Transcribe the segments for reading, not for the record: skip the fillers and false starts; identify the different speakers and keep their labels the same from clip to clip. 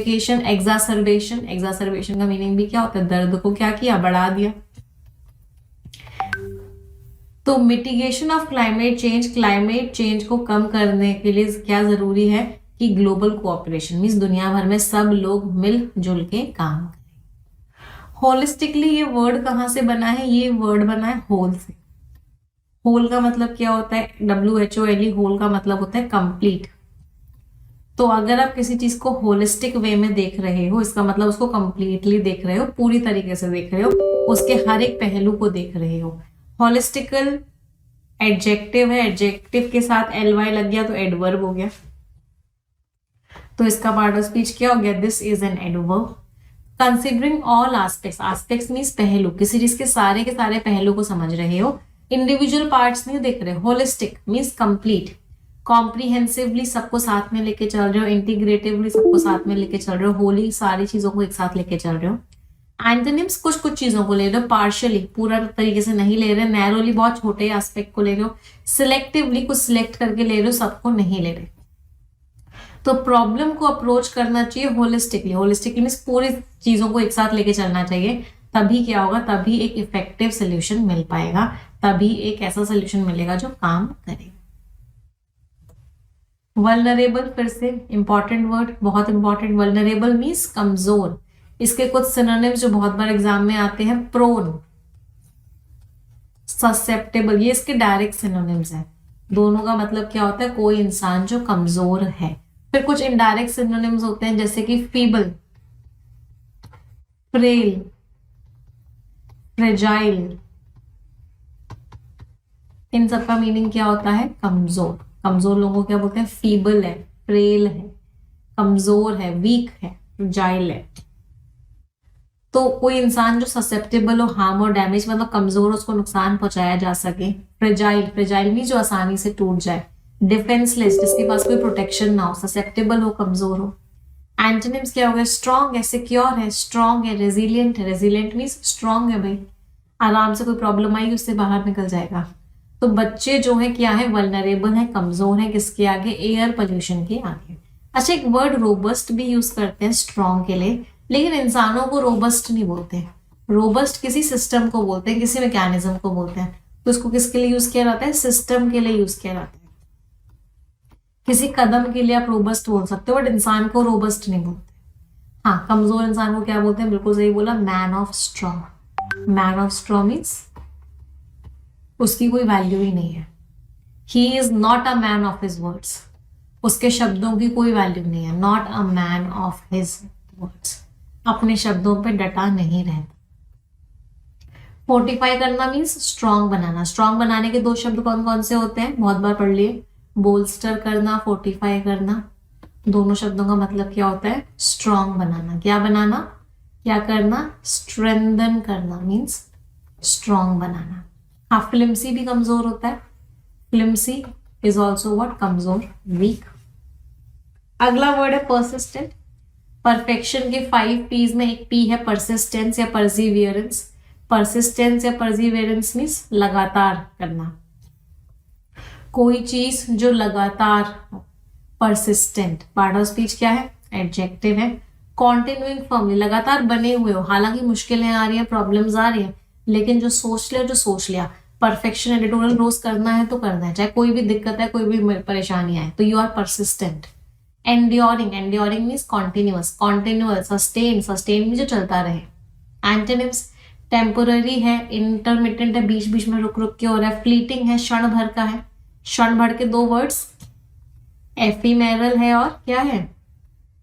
Speaker 1: एग्जासर्बेशन, एग्जासर्बेशन का मीनिंग भी क्या होता है, दर्द को क्या किया, बढ़ा दिया। तो मिटिगेशन ऑफ क्लाइमेट चेंज को कम करने के लिए क्या जरूरी है कि ग्लोबल कोऑपरेशन मीन्स दुनिया भर में सब लोग मिलजुल के काम करें। होलिस्टिकली ये वर्ड कहां से बना है, ये वर्ड बना है होल से। होल का मतलब क्या होता है, WHOLE, होल का मतलब होता है कंप्लीट। तो अगर आप किसी चीज को होलिस्टिक वे में देख रहे हो, इसका मतलब उसको कंप्लीटली देख रहे हो, पूरी तरीके से देख रहे हो, उसके हर एक पहलू को देख रहे हो। होलिस्टिकल एडजेक्टिव है, एडजेक्टिव के साथ ly लग गया तो एडवर्ब हो गया। तो इसका पार्ट ऑफ स्पीच क्या हो गया, this is an adverb. Considering all aspects, aspects means पहलू, किसी चीज के सारे पहलू को समझ रहे हो, इंडिविजुअल पार्ट्स नहीं देख रहे। होलिस्टिक मींस कंप्लीट, कॉम्प्रीहेंसिवली सबको साथ में लेके चल रहे हो, इंटीग्रेटिवली सबको साथ में लेके चल रहे हो, होली सारी चीजों को एक साथ लेके चल रहे हो। एंटोनिम्स कुछ चीजों को ले रहे हो, पार्शियली पूरा तरीके से नहीं ले रहे, नैरोली बहुत छोटे एस्पेक्ट को ले रहे हो, सिलेक्टिवली कुछ सिलेक्ट करके ले रहे हो, सबको नहीं ले रहे। तो प्रॉब्लम को अप्रोच करना चाहिए होलिस्टिकली। होलिस्टिकली मींस पूरी चीजों को एक साथ लेके चलना चाहिए, तभी क्या होगा, तभी एक इफेक्टिव सोल्यूशन मिल पाएगा, तभी एक ऐसा सोल्यूशन मिलेगा जो काम करेगा। वल्नरेबल, फिर से इंपॉर्टेंट वर्ड, बहुत इंपॉर्टेंट। वल्नरेबल मींस कमजोर। इसके कुछ सिनोनिम्स जो बहुत बार एग्जाम में आते हैं, प्रोन, ससेप्टेबल, ये इसके डायरेक्ट सिनोनिम्स हैं। दोनों का मतलब क्या होता है, कोई इंसान जो कमजोर है। फिर कुछ इनडायरेक्ट सिनोनिम्स होते हैं जैसे कि फीबल, फ्रेल, फ्रेजाइल, इन सब का मीनिंग क्या होता है, कमजोर। कमजोर लोगों को क्या बोलते हैं, फीबल है, फ्रेल है, कमजोर है, वीक है, फ्रेजाइल है। तो कोई इंसान जो ससेप्टेबल हो हार्म और डैमेज, मतलब कमजोर, उसको नुकसान पहुंचाया जा सके। फ्रेजाइल, फ्रेजाइल मीन जो आसानी से टूट जाए। डिफेंसलेस, जिसके पास कोई प्रोटेक्शन ना हो, ससेप्टेबल हो, कमजोर हो। एंटोनिम्स क्या हो गया, स्ट्रांग है, सिक्योर है, स्ट्रांग है, रेजिलियंट है। रेजिलियंट मीन्स स्ट्रांग है भाई, आराम से कोई प्रॉब्लम आई उससे बाहर निकल जाएगा। तो बच्चे जो है क्या है, वल्नरेबल है, कमजोर है, किसके आगे, एयर पोल्यूशन के आगे। अच्छा, एक वर्ड रोबस्ट भी यूज करते हैं स्ट्रांग के लिए, लेकिन इंसानों को रोबस्ट नहीं बोलते। रोबस्ट किसी सिस्टम को बोलते हैं, किसी मैकेनिज्म को बोलते हैं। तो इसको किसके लिए यूज किया जाता है, सिस्टम के लिए यूज किया जाता है। किसी कदम के लिए आप रोबस्ट बोल सकते हो, बट इंसान को रोबस्ट नहीं बोलते। हाँ, कमजोर इंसान को क्या बोलते हैं, बिल्कुल सही बोला, man of strong. Man of strong means उसकी कोई वैल्यू ही नहीं है। He is not a man of his words, उसके शब्दों की कोई वैल्यू नहीं है। Not a man of his words, अपने शब्दों पे डटा नहीं रहता। फोर्टिफाई करना मीन्स स्ट्रॉन्ग बनाना। स्ट्रॉन्ग बनाने के दो शब्द कौन कौन से होते हैं, बहुत बार पढ़ लिए, बोल्स्टर करना, फोर्टिफाई करना। दोनों शब्दों का मतलब क्या होता है, स्ट्रॉन्ग बनाना। क्या बनाना, क्या करना, स्ट्रेंथन करना मीन्स स्ट्रॉन्ग बनाना। हाँ, फ्लिम्सी भी कमजोर होता है, फ्लिम्सी इज ऑल्सो व्हाट, कमजोर, वीक। अगला वर्ड है परसिस्टेंट। परफेक्शन के 5 P's में एक P है परसिस्टेंस या परसिवियरेंस। परसिस्टेंस या परसिवियरेंस मीन्स लगातार करना, कोई चीज जो लगातार हो। परसिस्टेंट, पार्ट ऑफ स्पीच क्या है, एडजेक्टिव है। कॉन्टिन्यूइंग फर्मली, लगातार बने हुए हो, हालांकि मुश्किलें आ रही हैं, प्रॉब्लम्स आ रही हैं, लेकिन जो सोच लिया, जो सोच लिया। परफेक्शन एडिटोरियल रोज करना है तो करना है, चाहे कोई भी दिक्कत है, कोई भी परेशानी आए, तो you are persistent. Enduring, enduring means continuous, continual. Sustain, sustain भी जो चलता रहे। एंटोनिम्स, टेम्पोररी है, इंटरमिटेंट है, बीच बीच में रुक रुक के हो रहा है। फ्लीटिंग है, क्षण भर का है। क्षण भर के दो वर्ड्स, एफिमेरल है और क्या है,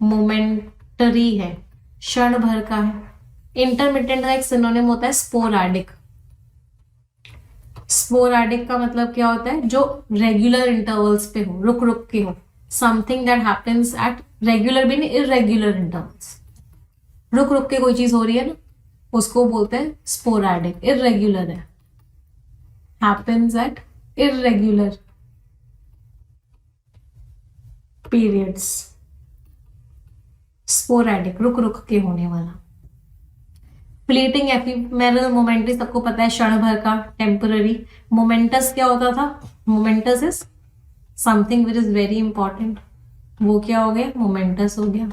Speaker 1: मोमेंटरी है, क्षण भर का है। इंटरमिटेंट का एक सिनोनिम होता है स्पोराडिक। स्पोराडिक का मतलब क्या होता है, जो रेगुलर इंटरवल्स पे हो, रुक रुक के हो। Something that happens at regular भी नहीं, इरेगुलर इंटरवल्स। रुक रुक के कोई चीज हो रही है ना, उसको बोलते हैं स्पोराडिक। इरेगुलर है, happens at irregular periods. Sporadic, रुक रुक के होने वाला। फ्लीटिंग, एफिमेरल, मोमेंटरी सबको पता है, क्षण भर का, टेम्पररी। मोमेंटस क्या होता था, moments is something which is very important, वो क्या हो गया, मोमेंटस हो गया।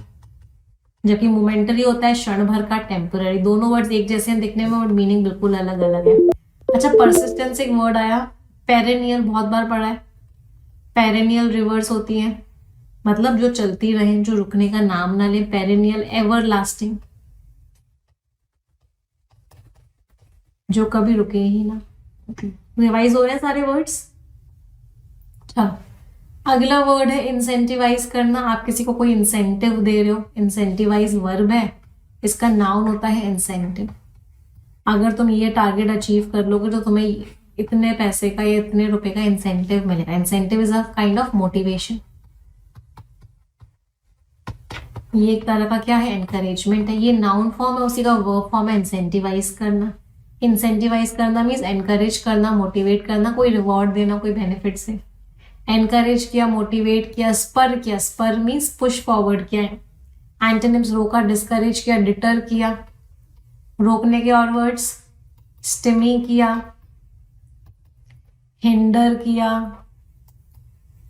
Speaker 1: जबकि मोमेंटरी होता है क्षण भर का, टेम्पररी। दोनों वर्ड्स एक जैसे हैं दिखने में, बट मीनिंग बिल्कुल अलग अलग है। अच्छा, परसिस्टेंस एक वर्ड आया, पेरेनियल बहुत बार पढ़ा है। पेरेनियल रिवर्स होती हैं, मतलब जो चलती रहें, जो रुकने का नाम ना ले। पेरेनियल एवर लास्टिंग, जो कभी रुके ही ना। रिवाइज हो रहे हैं सारे वर्ड्स। चलो, अगला वर्ड है इंसेंटिवाइज करना। आप किसी को कोई इंसेंटिव दे रहे हो, इंसेंटिवाइज वर्ब है, इसका नाउन होता है इंसेंटिव। अगर तुम ये टारगेट अचीव कर लोगे तो तुम्हें इतने पैसे का या इतने रुपए का इंसेंटिव मिलेगा। Incentive is a kind of motivation. ये एक तरह का क्या है, एनकरेजमेंट है। ये नाउन फॉर्म है, उसी का वर्ब फॉर्म है इंसेंटिवाइज करना। इंसेंटिवाइज करना मीन्स एनकरेज करना, मोटिवेट करना, कोई रिवॉर्ड देना, कोई बेनिफिट से। एनकरेज किया, मोटिवेट किया, स्पर किया। स्पर मीन्स पुश फॉरवर्ड किया है। एंटोनिम्स रोका, डिस्करेज किया, डिटर किया। रोकने के और वर्ड्स, स्टिमी किया, हिंडर किया,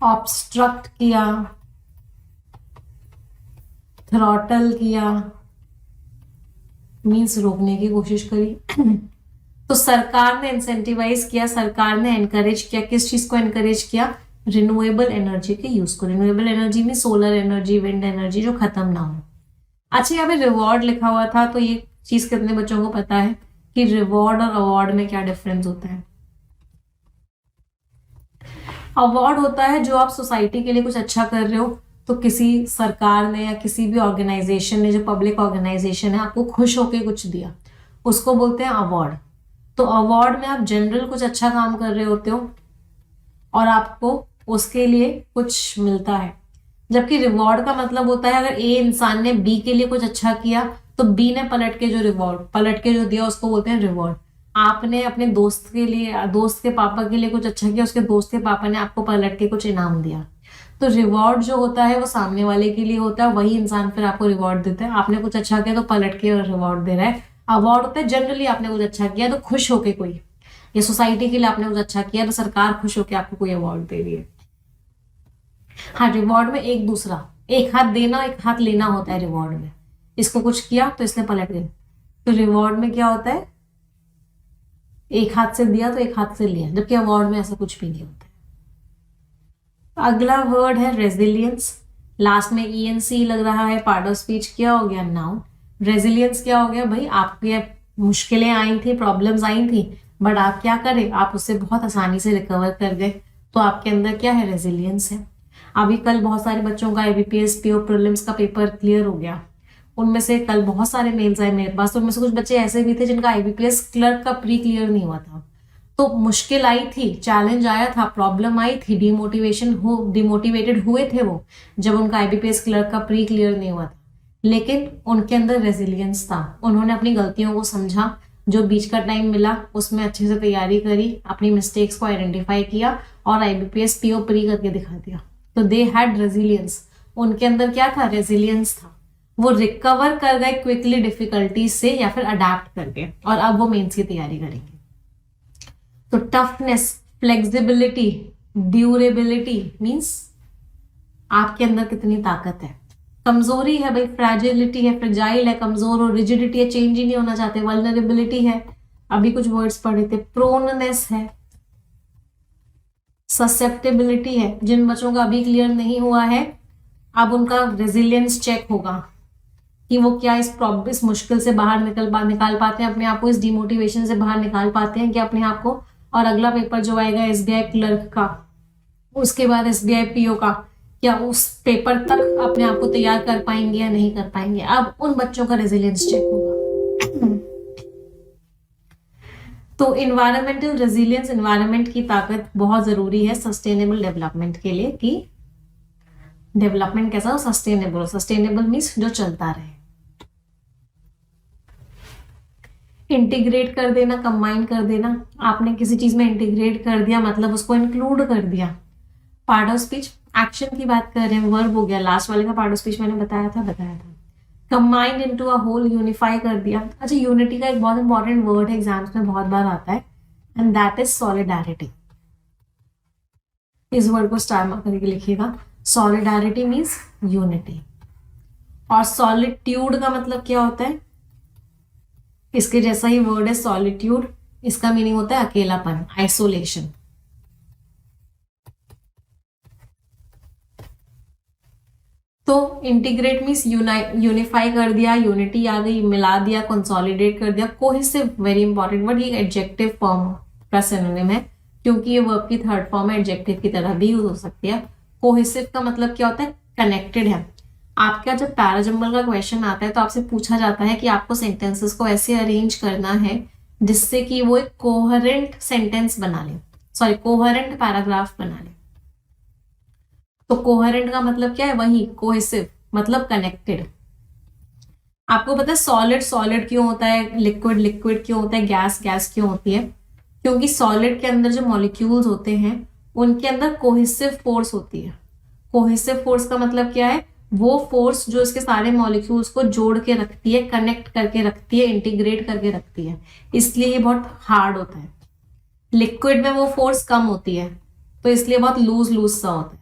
Speaker 1: ऑब्स्ट्रक्ट किया, थ्रॉटल किया, मीन्स रोकने की कोशिश करी। तो सरकार ने इंसेंटिवाइज किया, सरकार ने एनकरेज किया। किस चीज को एनकरेज किया, रिन्यूएबल एनर्जी के यूज को। रिन्यूएबल एनर्जी में सोलर एनर्जी, विंड एनर्जी, जो खत्म ना हो। अच्छा, यहाँ पे रिवॉर्ड लिखा हुआ था, तो ये चीज कितने बच्चों को पता है कि रिवॉर्ड और अवार्ड में क्या डिफरेंस होता है। अवार्ड होता है जो आप सोसाइटी के लिए कुछ अच्छा कर रहे हो, तो किसी सरकार ने या किसी भी ऑर्गेनाइजेशन ने, जो पब्लिक ऑर्गेनाइजेशन है, आपको खुश होके कुछ दिया, उसको बोलते हैं अवार्ड। तो अवार्ड में आप जनरल कुछ अच्छा काम कर रहे होते हो और आपको उसके लिए कुछ मिलता है। जबकि रिवॉर्ड का मतलब होता है, अगर ए इंसान ने बी के लिए कुछ अच्छा किया तो बी ने पलट के जो दिया उसको बोलते हैं रिवॉर्ड। आपने अपने दोस्त के लिए, दोस्त के पापा के लिए कुछ अच्छा किया, उसके दोस्त के पापा ने आपको पलट के कुछ इनाम दिया। तो रिवॉर्ड जो होता है वो सामने वाले के लिए होता है, वही इंसान फिर आपको रिवॉर्ड देता है। आपने कुछ अच्छा किया तो पलट के रिवॉर्ड दे रहा है। अवार्ड होता है जनरली आपने कुछ अच्छा किया तो खुश होके कोई, ये सोसाइटी के लिए आपने कुछ अच्छा किया तो सरकार खुश होकर आपको कोई अवार्ड दे रही है। हाँ, रिवॉर्ड में एक दूसरा, एक हाथ देना एक हाथ लेना होता है रिवॉर्ड में। इसको कुछ किया तो इसने पलट दिया। तो रिवॉर्ड में क्या होता है, एक हाथ से दिया तो एक हाथ से लिया, जबकि अवार्ड में ऐसा कुछ भी नहीं होता है। अगला वर्ड है रेजिलियंस। लास्ट में ENC लग रहा है, पार्ट ऑफ स्पीच क्या हो गया, नाउन। रेजिलियंस क्या हो गया भाई, आपकी मुश्किलें आई थी, प्रॉब्लम्स आई थी, बट आप क्या करें, आप उससे बहुत आसानी से रिकवर कर गए। तो आपके अंदर क्या है, रेजिलियंस है। अभी कल बहुत सारे बच्चों का IBPS PO प्रीलिम्स का पेपर क्लियर हो गया। उनमें से कल बहुत सारे मेल्स आए मेरे पास, तो उनमें से कुछ बच्चे ऐसे भी थे जिनका IBPS क्लर्क का प्री क्लियर नहीं हुआ था। तो मुश्किल आई थी, चैलेंज आया था, प्रॉब्लम आई थी, डिमोटिवेटेड हुए थे वो, जब उनका IBPS क्लर्क का प्री क्लियर नहीं हुआ था। लेकिन उनके अंदर रेजिलियंस था, उन्होंने अपनी गलतियों को समझा, जो बीच का टाइम मिला उसमें अच्छे से तैयारी करी, अपनी मिस्टेक्स को आइडेंटिफाई किया और IBPS PO प्री करके दिखा दिया। तो दे हैड रेजिलियंस, उनके अंदर क्या था, रेजिलियंस था। वो रिकवर कर गए क्विकली डिफिकल्टीज से या फिर अडेप्ट करके, और अब वो मेंस की तैयारी करेंगे। तो टफनेस, फ्लेक्सिबिलिटी, ड्यूरेबिलिटी मींस आपके अंदर कितनी ताकत है। कमजोरी है भाई, फ्रैजिलिटी है, फ्रेजाइल है, कमजोर हो, रिजिडिटी है, चेंज ही नहीं होना चाहते, वल्नरेबिलिटी है, अभी कुछ वर्ड्स पढ़े थे, प्रोननेस है, ससेप्टेबिलिटी है। जिन बच्चों का अभी क्लियर नहीं हुआ है, अब उनका रेजिलियंस चेक होगा कि वो क्या इस मुश्किल से बाहर निकाल पाते हैं अपने आप को, इस डिमोटिवेशन से बाहर निकाल पाते हैं कि अपने आप को। और अगला पेपर जो आएगा SBI क्लर्क का, उसके बाद SBI PO का, क्या उस पेपर तक अपने आप को तैयार कर पाएंगे या नहीं कर पाएंगे। अब उन बच्चों का रेजिलियंस चेक होगा। तो इन्वायरमेंटल रेजिलियंस, इन्वायरमेंट की ताकत बहुत जरूरी है सस्टेनेबल डेवलपमेंट के लिए, कि डेवलपमेंट कैसा हो, सस्टेनेबल। सस्टेनेबल मीन्स जो चलता रहे। इंटीग्रेट कर देना, कंबाइन कर देना, आपने किसी चीज में इंटीग्रेट कर दिया मतलब उसको इंक्लूड कर दिया। पार्ट ऑफ स्पीच, एक्शन की बात कर रहे हैं, वर्ब हो गया। लास्ट वाले का पार्ट ऑफ स्पीच मैंने बताया था। Combined into a whole, unify कर दिया। अच्छा, यूनिटी का एक बहुत इंपॉर्टेंट वर्ड है, एग्जाम्स में बहुत बार आता है, एंड दैट इज सॉलिडारिटी। इस वर्ड को स्टार मार्क करके लिखिएगा। Solidarity means unity. और सॉलिट्यूड का मतलब क्या होता है, इसके जैसा ही वर्ड है सॉलिट्यूड, इसका मीनिंग होता है अकेलापन, आइसोलेशन। तो इंटीग्रेट मीन्स यूनिफाई कर दिया, यूनिटी आ गई, मिला दिया, कंसोलिडेट कर दिया। कोहेसिव वेरी इंपॉर्टेंट वर्ड, ये एडजेक्टिव फॉर्म का सिनोनिम है क्योंकि ये वर्ब की थर्ड फॉर्म है, एडजेक्टिव की तरह भी यूज हो सकती है। कोहेसिव का मतलब क्या होता है, कनेक्टेड है। आपका जब पैराजंबल का क्वेश्चन आता है तो आपसे पूछा जाता है कि आपको सेंटेंसेस को ऐसे अरेंज करना है जिससे कि वो एक कोहेरेंट सेंटेंस बना ले, सॉरी कोहेरेंट पैराग्राफ बना ले। तो कोहेरेंट का मतलब क्या है, वही कोहेसिव मतलब कनेक्टेड। आपको पता है सॉलिड सॉलिड क्यों होता है, लिक्विड लिक्विड क्यों होता है, गैस गैस क्यों होती है? क्योंकि सॉलिड के अंदर जो मॉलिक्यूल्स होते हैं उनके अंदर कोहेसिव फोर्स होती है। कोहेसिव फोर्स का मतलब क्या है, वो फोर्स जो इसके सारे मॉलिक्यूल्स को जोड़ के रखती है, कनेक्ट करके रखती है, इंटीग्रेट करके रखती है, इसलिए ये बहुत हार्ड होता है। लिक्विड में वो फोर्स कम होती है तो इसलिए बहुत लूज लूज सा होता है।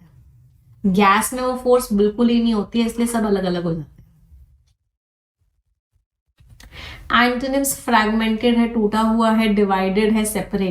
Speaker 1: गैस में वो फोर्स बिल्कुल ही नहीं होती है, इसलिए सब अलग अलग हो जाते हैं। एंटोनिम्स फ्रैगमेंटेड है, टूटा हुआ है, डिवाइडेड है, सेपरेट।